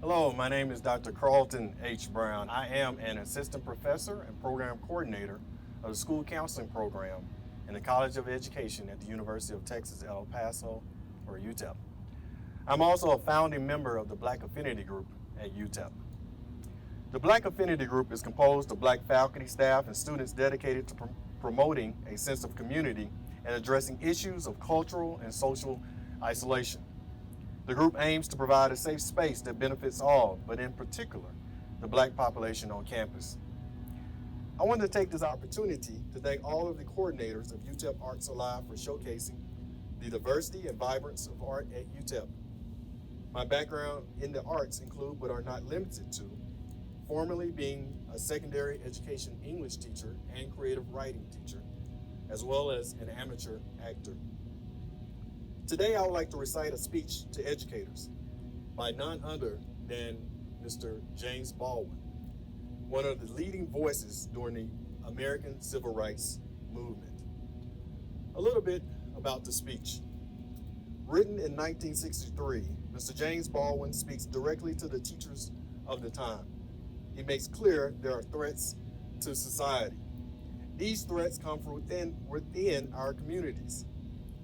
Hello, my name is Dr. Carlton H. Brown. I am an assistant professor and program coordinator of the school counseling program in the College of Education at the University of Texas at El Paso, or UTEP. I'm also a founding member of the Black Affinity Group at UTEP. The Black Affinity Group is composed of Black faculty, staff, and students dedicated to promoting a sense of community and addressing issues of cultural and social isolation. The group aims to provide a safe space that benefits all, but in particular, the Black population on campus. I want to take this opportunity to thank all of the coordinators of UTEP Arts Alive for showcasing the diversity and vibrance of art at UTEP. My background in the arts include, but are not limited to, formerly being a secondary education English teacher and creative writing teacher, as well as an amateur actor. Today, I would like to recite a speech to educators by none other than Mr. James Baldwin, one of the leading voices during the American Civil Rights Movement. A little bit about the speech. Written in 1963, Mr. James Baldwin speaks directly to the teachers of the time. He makes clear there are threats to society. These threats come from within our communities.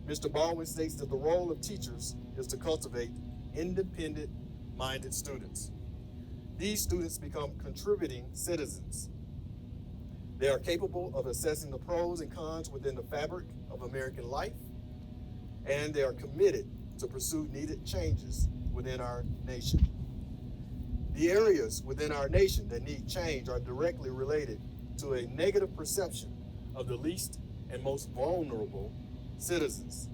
Mr. Baldwin states that the role of teachers is to cultivate independent-minded students. These students become contributing citizens. They are capable of assessing the pros and cons within the fabric of American life, and they are committed to pursue needed changes within our nation. The areas within our nation that need change are directly related to a negative perception of the least and most vulnerable citizens.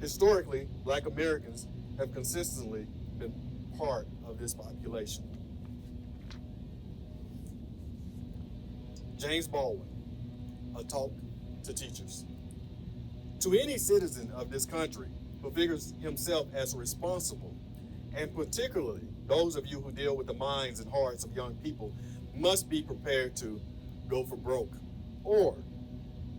Historically, Black Americans have consistently been part of this population. James Baldwin, a talk to teachers. To any citizen of this country who figures himself as responsible, and particularly those of you who deal with the minds and hearts of young people, must be prepared to go for broke. Or,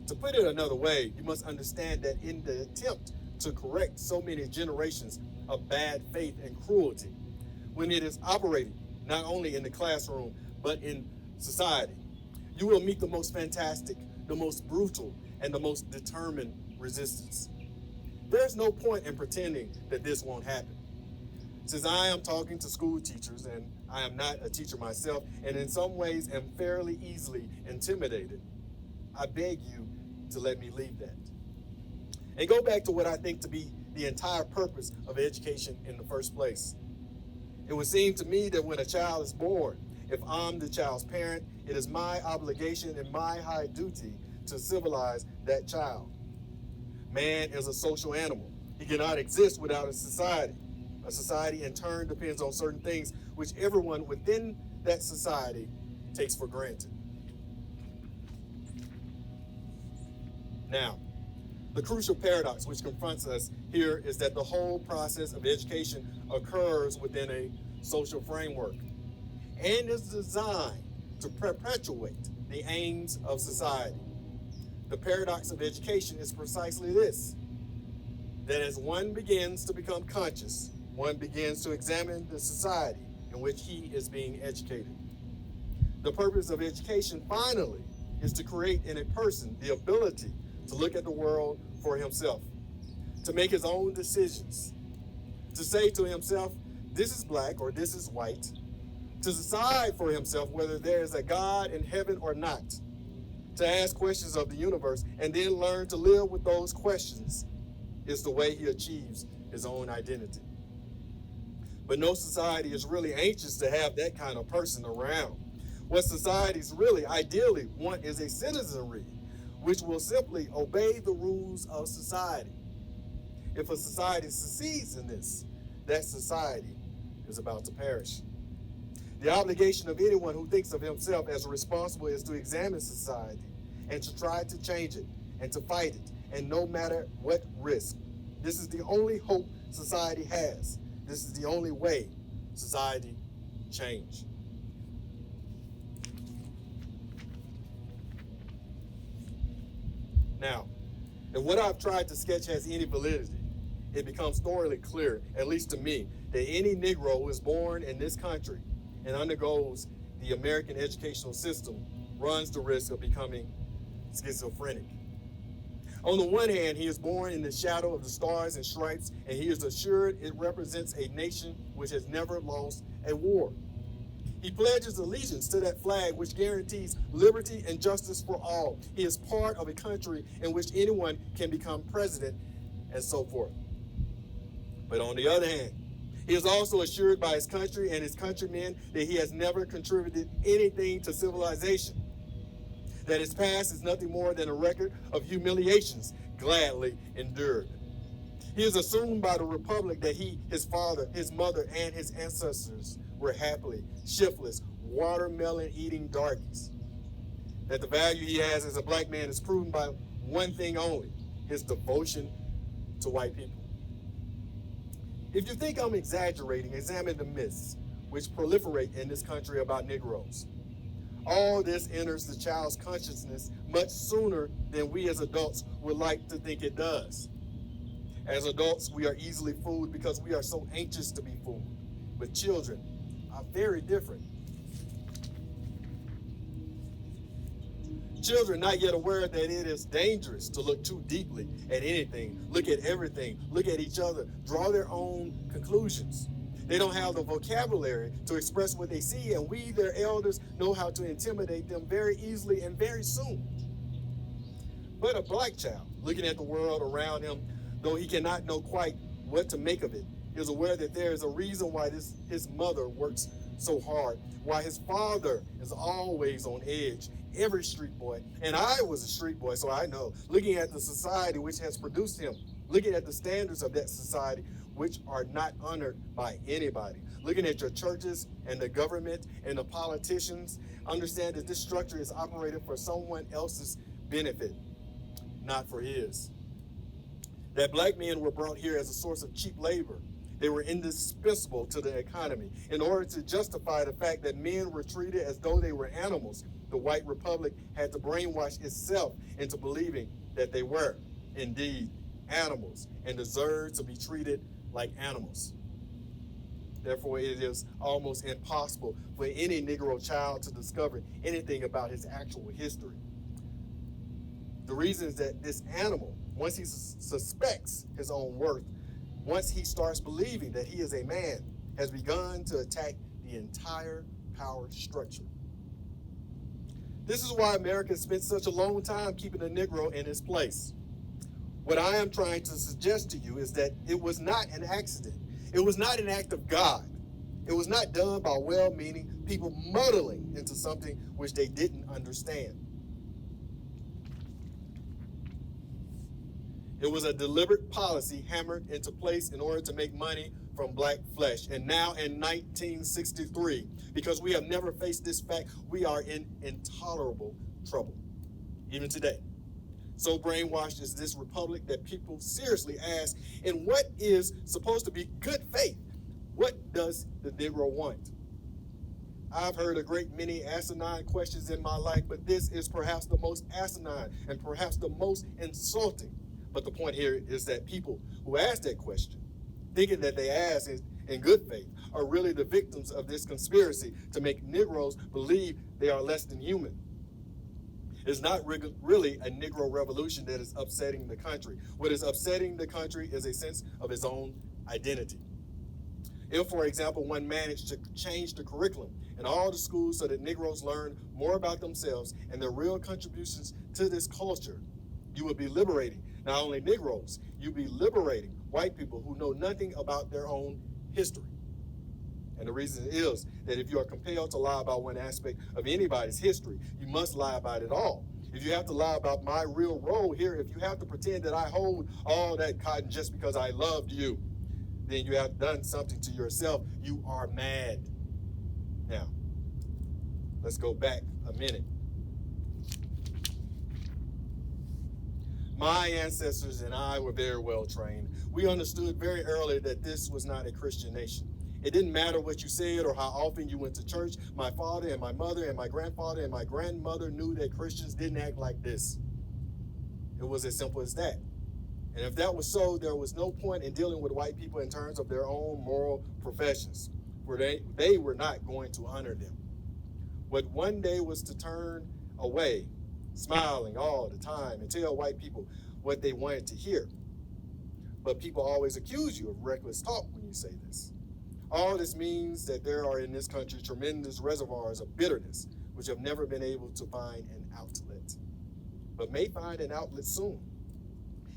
to put it another way, you must understand that in the attempt to correct so many generations of bad faith and cruelty, when it is operating not only in the classroom, but in society, you will meet the most fantastic, the most brutal, and the most determined resistance. There's no point in pretending that this won't happen. Since I am talking to school teachers, and I am not a teacher myself, and in some ways am fairly easily intimidated, I beg you to let me leave that. And go back to what I think to be the entire purpose of education in the first place. It would seem to me that when a child is born, if I'm the child's parent, it is my obligation and my high duty to civilize that child. Man is a social animal. He cannot exist without a society. A society in turn depends on certain things which everyone within that society takes for granted. Now, the crucial paradox which confronts us here is that the whole process of education occurs within a social framework and is designed to perpetuate the aims of society. The paradox of education is precisely this, that as one begins to become conscious, one begins to examine the society in which he is being educated. The purpose of education, finally, is to create in a person the ability to look at the world for himself, to make his own decisions, to say to himself, this is black or this is white, to decide for himself whether there is a God in heaven or not, to ask questions of the universe and then learn to live with those questions is the way he achieves his own identity. But no society is really anxious to have that kind of person around. What societies really ideally want is a citizenry which will simply obey the rules of society. If a society succeeds in this, that society is about to perish. The obligation of anyone who thinks of himself as responsible is to examine society and to try to change it and to fight it, and no matter what risk. This is the only hope society has. This is the only way society change. Now, if what I've tried to sketch has any validity, it becomes thoroughly clear, at least to me, that any Negro who is born in this country and undergoes the American educational system runs the risk of becoming schizophrenic. On the one hand, he is born in the shadow of the stars and stripes, and he is assured it represents a nation which has never lost a war. He pledges allegiance to that flag which guarantees liberty and justice for all. He is part of a country in which anyone can become president, and so forth. But on the other hand, he is also assured by his country and his countrymen that he has never contributed anything to civilization, that his past is nothing more than a record of humiliations gladly endured. He is assumed by the Republic that he, his father, his mother, and his ancestors were happily shiftless, watermelon-eating darkies. That the value he has as a black man is proven by one thing only, his devotion to white people. If you think I'm exaggerating, examine the myths which proliferate in this country about Negroes. All this enters the child's consciousness much sooner than we as adults would like to think it does. As adults, we are easily fooled because we are so anxious to be fooled. But children are very different. Children not yet aware that it is dangerous to look too deeply at anything, look at everything, look at each other, draw their own conclusions. They don't have the vocabulary to express what they see, and we, their elders, know how to intimidate them very easily and very soon. But a black child, looking at the world around him, though he cannot know quite what to make of it, is aware that there is a reason why his mother works so hard, why his father is always on edge. Every street boy, and I was a street boy, so I know, looking at the society which has produced him, looking at the standards of that society which are not honored by anybody, looking at your churches and the government and the politicians, understand that this structure is operated for someone else's benefit, not for his. That black men were brought here as a source of cheap labor. They were indispensable to the economy. In order to justify the fact that men were treated as though they were animals, the white republic had to brainwash itself into believing that they were indeed animals and deserved to be treated like animals. Therefore, it is almost impossible for any Negro child to discover anything about his actual history. The reason is that this animal, once he suspects his own worth, once he starts believing that he is a man, has begun to attack the entire power structure. This is why America spent such a long time keeping the Negro in his place. What I am trying to suggest to you is that it was not an accident. It was not an act of God. It was not done by well-meaning people muddling into something which they didn't understand. It was a deliberate policy hammered into place in order to make money from black flesh. And now in 1963, because we have never faced this fact, we are in intolerable trouble, even today. So brainwashed is this republic that people seriously ask, in what is supposed to be good faith, what does the Negro want? I've heard a great many asinine questions in my life, but this is perhaps the most asinine and perhaps the most insulting. But the point here is that people who ask that question, thinking that they ask in good faith, are really the victims of this conspiracy to make Negroes believe they are less than human. It's not really a Negro revolution that is upsetting the country. What is upsetting the country is a sense of its own identity. If, for example, one managed to change the curriculum in all the schools so that Negroes learn more about themselves and their real contributions to this culture, you would be liberating not only Negroes, you'd be liberating white people who know nothing about their own history. And the reason is that if you are compelled to lie about one aspect of anybody's history, you must lie about it all. If you have to lie about my real role here, if you have to pretend that I hold all that cotton just because I loved you, then you have done something to yourself. You are mad. Now, let's go back a minute. My ancestors and I were very well trained. We understood very early that this was not a Christian nation. It didn't matter what you said or how often you went to church. My father and my mother and my grandfather and my grandmother knew that Christians didn't act like this. It was as simple as that. And if that was so, there was no point in dealing with white people in terms of their own moral professions, where they were not going to honor them. What one day was to turn away, smiling all the time, and tell white people what they wanted to hear. But people always accuse you of reckless talk when you say this. All this means that there are in this country tremendous reservoirs of bitterness, which have never been able to find an outlet, but may find an outlet soon.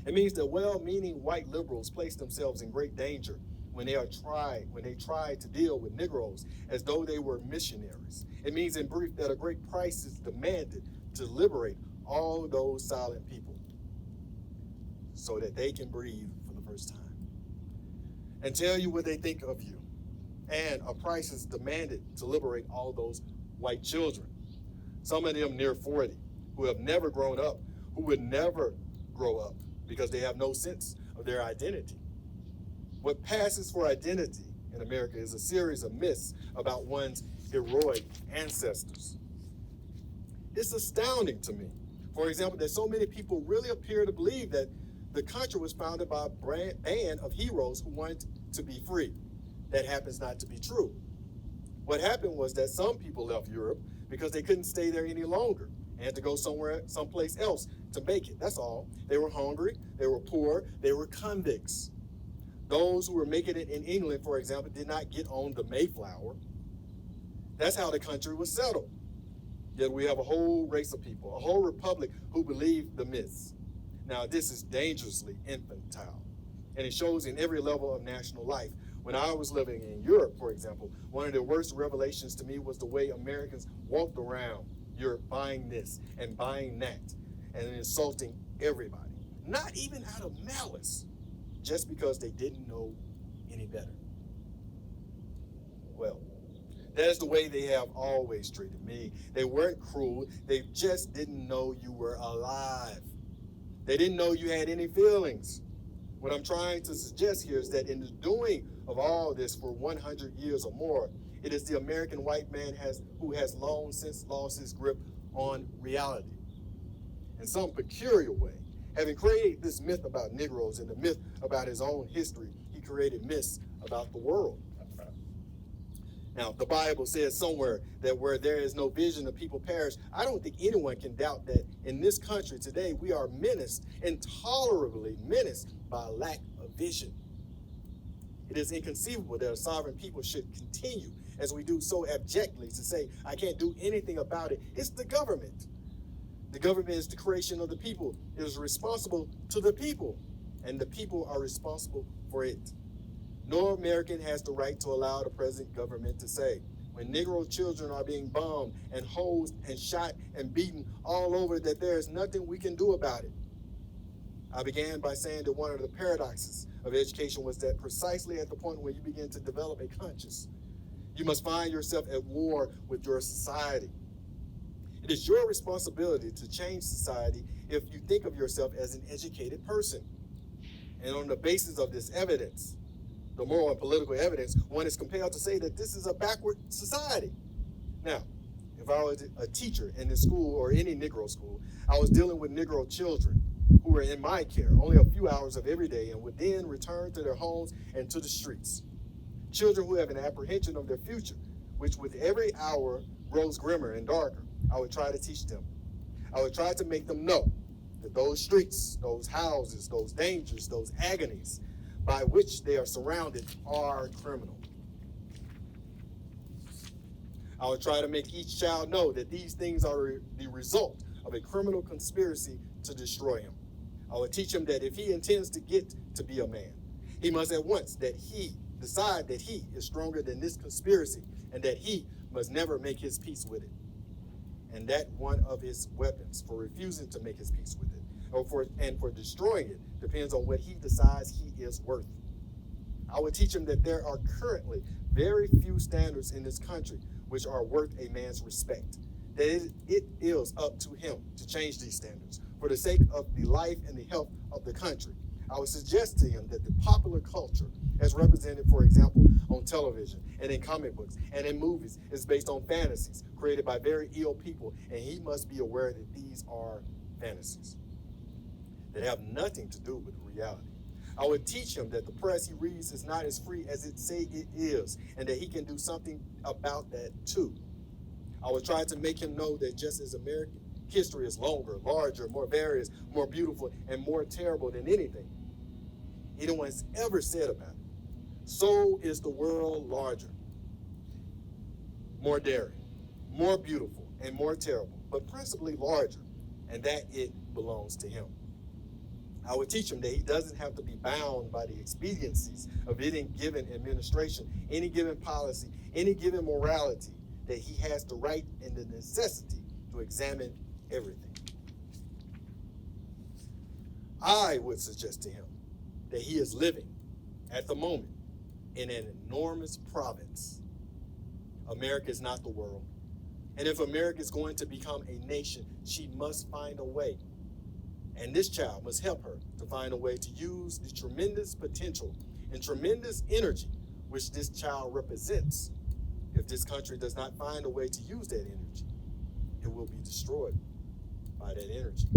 It means that well-meaning white liberals place themselves in great danger when they try to deal with Negroes as though they were missionaries. It means, in brief, that a great price is demanded to liberate all those silent people so that they can breathe for the first time and tell you what they think of you. And a price is demanded to liberate all those white children, some of them near 40, who have never grown up, who would never grow up because they have no sense of their identity. What passes for identity in America is a series of myths about one's heroic ancestors. It's astounding to me, for example, that so many people really appear to believe that the country was founded by a band of heroes who wanted to be free. That happens not to be true. What happened was that some people left Europe because they couldn't stay there any longer and had to go someplace else to make it. That's all. They were hungry, they were poor, they were convicts. Those who were making it in England, for example, did not get on the Mayflower. That's how the country was settled. Yet we have a whole race of people, a whole republic who believe the myths. Now, this is dangerously infantile, and it shows in every level of national life. When I was living in Europe, for example, one of the worst revelations to me was the way Americans walked around Europe buying this and buying that and insulting everybody, not even out of malice, just because they didn't know any better. Well, that's the way they have always treated me. They weren't cruel. They just didn't know you were alive. They didn't know you had any feelings. What I'm trying to suggest here is that in the doing of all this for 100 years or more, it is the American white man who has long since lost his grip on reality. In some peculiar way, having created this myth about Negroes and the myth about his own history, he created myths about the world. Now, the Bible says somewhere that where there is no vision, the people perish. I don't think anyone can doubt that in this country today, we are menaced, intolerably menaced by a lack of vision. It is inconceivable that a sovereign people should continue, as we do so abjectly, to say, I can't do anything about it. It's the government. The government is the creation of the people. It is responsible to the people, and the people are responsible for it. No American has the right to allow the present government to say, when Negro children are being bombed and hosed and shot and beaten all over, that there is nothing we can do about it. I began by saying that one of the paradoxes of education was that precisely at the point where you begin to develop a conscience, you must find yourself at war with your society. It is your responsibility to change society if you think of yourself as an educated person. And on the basis of this evidence, the moral and political evidence, one is compelled to say that this is a backward society. Now, if I was a teacher in this school or any Negro school, I was dealing with Negro children who were in my care only a few hours of every day and would then return to their homes and to the streets. Children who have an apprehension of their future, which with every hour grows grimmer and darker. I would try to teach them. I would try to make them know that those streets, those houses, those dangers, those agonies by which they are surrounded are criminal. I would try to make each child know that these things are the result of a criminal conspiracy to destroy him. I would teach him that if he intends to get to be a man, he must at once decide that he is stronger than this conspiracy and that he must never make his peace with it. And that one of his weapons for refusing to make his peace with it and for destroying it depends on what he decides he is worth. I would teach him that there are currently very few standards in this country which are worth a man's respect. That it is up to him to change these standards for the sake of the life and the health of the country. I would suggest to him that the popular culture, as represented, for example, on television and in comic books and in movies, is based on fantasies created by very ill people, and he must be aware that these are fantasies. that have nothing to do with reality. I would teach him that the press he reads is not as free as it say it is, and that he can do something about that too. I would try to make him know that just as American history is longer, larger, more various, more beautiful, and more terrible than anything anyone's ever said about it, so is the world larger, more daring, more beautiful, and more terrible, but principally larger, and that it belongs to him. I would teach him that he doesn't have to be bound by the expediencies of any given administration, any given policy, any given morality, that he has the right and the necessity to examine everything. I would suggest to him that he is living at the moment in an enormous province. America is not the world. And if America is going to become a nation, she must find a way. And this child must help her to find a way to use the tremendous potential and tremendous energy which this child represents. If this country does not find a way to use that energy, it will be destroyed by that energy.